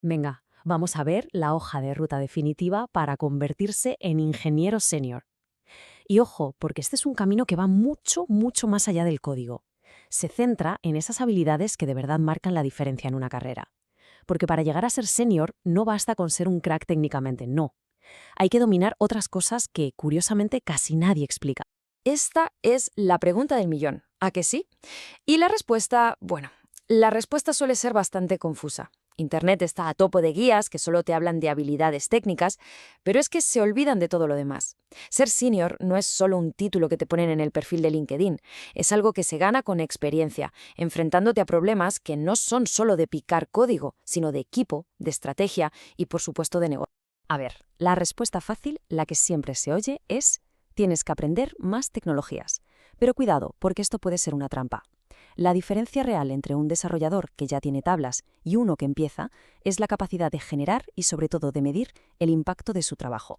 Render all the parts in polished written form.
Venga, vamos a ver la hoja de ruta definitiva para convertirse en ingeniero senior. Y ojo, porque este es un camino que va mucho, mucho más allá del código. Se centra en esas habilidades que de verdad marcan la diferencia en una carrera. Porque para llegar a ser senior no basta con ser un crack técnicamente, no. Hay que dominar otras cosas que, curiosamente, casi nadie explica. Esta es la pregunta del millón, ¿a que sí? Y la respuesta, bueno, la respuesta suele ser bastante confusa. Internet está a tope de guías que solo te hablan de habilidades técnicas, pero es que se olvidan de todo lo demás. Ser senior no es solo un título que te ponen en el perfil de LinkedIn, es algo que se gana con experiencia, enfrentándote a problemas que no son solo de picar código, sino de equipo, de estrategia y, por supuesto, de negocio. A ver, la respuesta fácil, la que siempre se oye, es: tienes que aprender más tecnologías. Pero cuidado, porque esto puede ser una trampa. La diferencia real entre un desarrollador que ya tiene tablas y uno que empieza es la capacidad de generar y sobre todo de medir el impacto de su trabajo.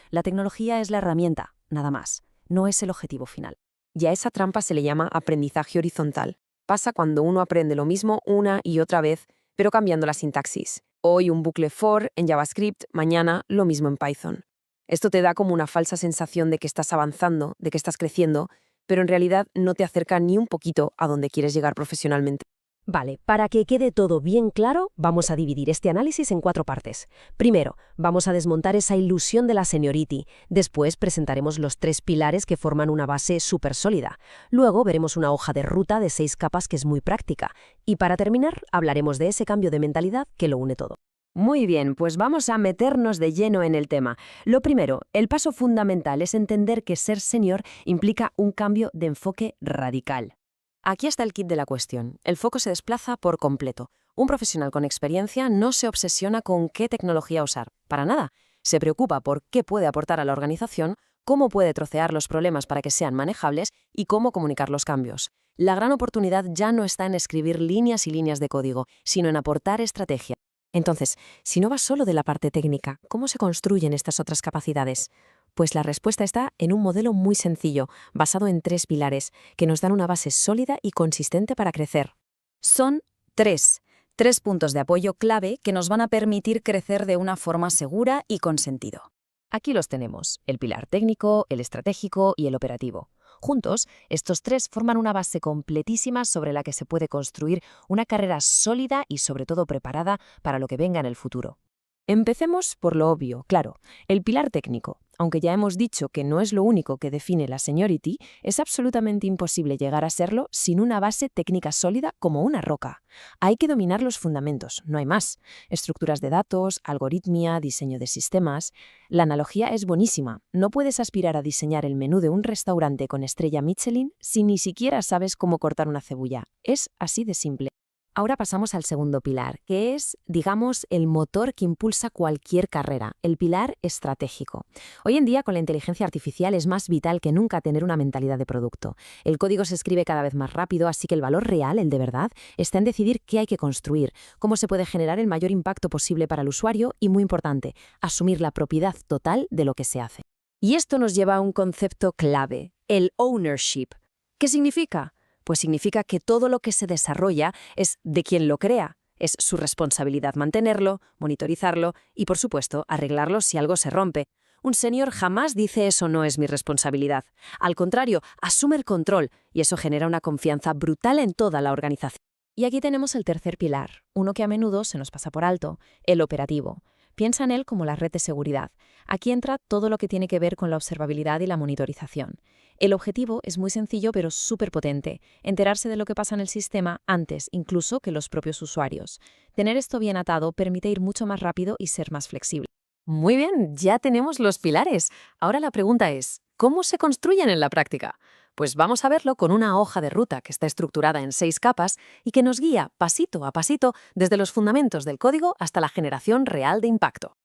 La tecnología es la herramienta, nada más, no es el objetivo final. Y a esa trampa se le llama aprendizaje horizontal. Pasa cuando uno aprende lo mismo una y otra vez, pero cambiando la sintaxis. Hoy un bucle for en JavaScript, mañana lo mismo en Python. Esto te da como una falsa sensación de que estás avanzando, de que estás creciendo, pero en realidad no te acerca ni un poquito a donde quieres llegar profesionalmente. Vale, para que quede todo bien claro, vamos a dividir este análisis en 4 partes. Primero, vamos a desmontar esa ilusión de la seniority. Después presentaremos los 3 pilares que forman una base súper sólida. Luego veremos una hoja de ruta de 6 capas que es muy práctica. Y para terminar, hablaremos de ese cambio de mentalidad que lo une todo. Muy bien, pues vamos a meternos de lleno en el tema. Lo primero, el paso fundamental es entender que ser senior implica un cambio de enfoque radical. Aquí está el kit de la cuestión. El foco se desplaza por completo. Un profesional con experiencia no se obsesiona con qué tecnología usar, para nada. Se preocupa por qué puede aportar a la organización, cómo puede trocear los problemas para que sean manejables y cómo comunicar los cambios. La gran oportunidad ya no está en escribir líneas y líneas de código, sino en aportar estrategia. Entonces, si no va solo de la parte técnica, ¿cómo se construyen estas otras capacidades? Pues la respuesta está en un modelo muy sencillo, basado en 3 pilares, que nos dan una base sólida y consistente para crecer. Son tres puntos de apoyo clave que nos van a permitir crecer de una forma segura y con sentido. Aquí los tenemos, el pilar técnico, el estratégico y el operativo. Juntos, estos 3 forman una base completísima sobre la que se puede construir una carrera sólida y sobre todo preparada para lo que venga en el futuro. Empecemos por lo obvio, claro, el pilar técnico. Aunque ya hemos dicho que no es lo único que define la seniority, es absolutamente imposible llegar a serlo sin una base técnica sólida como una roca. Hay que dominar los fundamentos, no hay más. Estructuras de datos, algoritmia, diseño de sistemas. La analogía es buenísima. No puedes aspirar a diseñar el menú de un restaurante con estrella Michelin si ni siquiera sabes cómo cortar una cebolla. Es así de simple. Ahora pasamos al segundo pilar, que es, digamos, el motor que impulsa cualquier carrera, el pilar estratégico. Hoy en día, con la inteligencia artificial, es más vital que nunca tener una mentalidad de producto. El código se escribe cada vez más rápido, así que el valor real, el de verdad, está en decidir qué hay que construir, cómo se puede generar el mayor impacto posible para el usuario y, muy importante, asumir la propiedad total de lo que se hace. Y esto nos lleva a un concepto clave, el ownership. ¿Qué significa? Pues significa que todo lo que se desarrolla es de quien lo crea. Es su responsabilidad mantenerlo, monitorizarlo y, por supuesto, arreglarlo si algo se rompe. Un senior jamás dice eso no es mi responsabilidad. Al contrario, asume el control y eso genera una confianza brutal en toda la organización. Y aquí tenemos el tercer pilar, uno que a menudo se nos pasa por alto, el operativo. Piensa en él como la red de seguridad. Aquí entra todo lo que tiene que ver con la observabilidad y la monitorización. El objetivo es muy sencillo pero súper potente, enterarse de lo que pasa en el sistema antes incluso que los propios usuarios. Tener esto bien atado permite ir mucho más rápido y ser más flexible. Muy bien, ya tenemos los pilares. Ahora la pregunta es, ¿cómo se construyen en la práctica? Pues vamos a verlo con una hoja de ruta que está estructurada en 6 capas y que nos guía pasito a pasito desde los fundamentos del código hasta la generación real de impacto.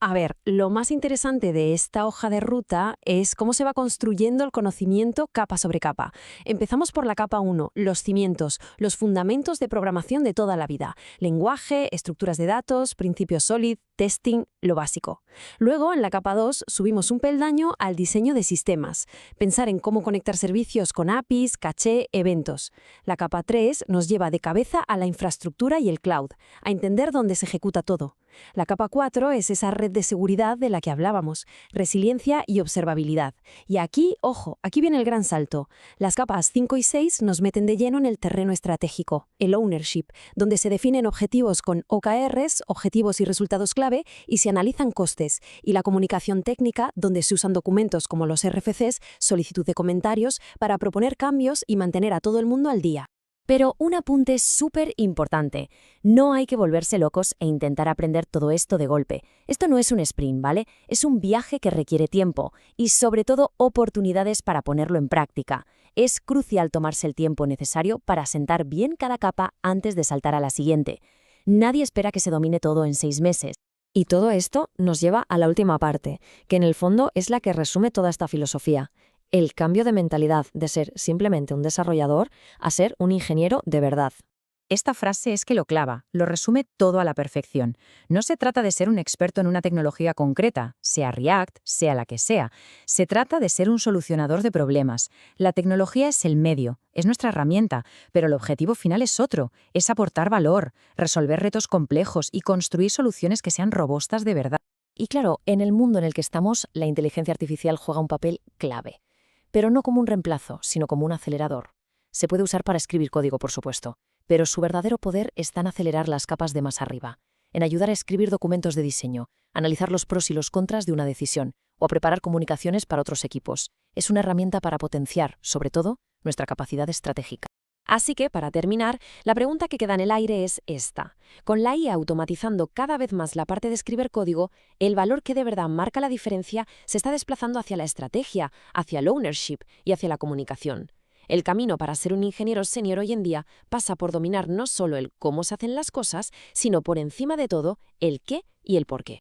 A ver, lo más interesante de esta hoja de ruta es cómo se va construyendo el conocimiento capa sobre capa. Empezamos por la capa 1, los cimientos, los fundamentos de programación de toda la vida. Lenguaje, estructuras de datos, principios SOLID, testing, lo básico. Luego, en la capa 2, subimos un peldaño al diseño de sistemas. Pensar en cómo conectar servicios con APIs, caché, eventos. La capa 3 nos lleva de cabeza a la infraestructura y el cloud, a entender dónde se ejecuta todo. La capa 4 es esa red de seguridad de la que hablábamos, resiliencia y observabilidad. Y aquí, ojo, aquí viene el gran salto. Las capas 5 y 6 nos meten de lleno en el terreno estratégico, el ownership, donde se definen objetivos con OKRs, objetivos y resultados clave, y se analizan costes, y la comunicación técnica, donde se usan documentos como los RFCs, solicitud de comentarios, para proponer cambios y mantener a todo el mundo al día. Pero un apunte súper importante. No hay que volverse locos e intentar aprender todo esto de golpe. Esto no es un sprint, ¿vale? Es un viaje que requiere tiempo y, sobre todo, oportunidades para ponerlo en práctica. Es crucial tomarse el tiempo necesario para asentar bien cada capa antes de saltar a la siguiente. Nadie espera que se domine todo en 6 meses. Y todo esto nos lleva a la última parte, que en el fondo es la que resume toda esta filosofía. El cambio de mentalidad de ser simplemente un desarrollador a ser un ingeniero de verdad. Esta frase es que lo clava, lo resume todo a la perfección. No se trata de ser un experto en una tecnología concreta, sea React, sea la que sea. Se trata de ser un solucionador de problemas. La tecnología es el medio, es nuestra herramienta, pero el objetivo final es otro, es aportar valor, resolver retos complejos y construir soluciones que sean robustas de verdad. Y claro, en el mundo en el que estamos, la inteligencia artificial juega un papel clave. Pero no como un reemplazo, sino como un acelerador. Se puede usar para escribir código, por supuesto, pero su verdadero poder está en acelerar las capas de más arriba, en ayudar a escribir documentos de diseño, analizar los pros y los contras de una decisión, o a preparar comunicaciones para otros equipos. Es una herramienta para potenciar, sobre todo, nuestra capacidad estratégica. Así que, para terminar, la pregunta que queda en el aire es esta. Con la IA automatizando cada vez más la parte de escribir código, el valor que de verdad marca la diferencia se está desplazando hacia la estrategia, hacia el ownership y hacia la comunicación. El camino para ser un ingeniero senior hoy en día pasa por dominar no solo el cómo se hacen las cosas, sino por encima de todo el qué y el por qué.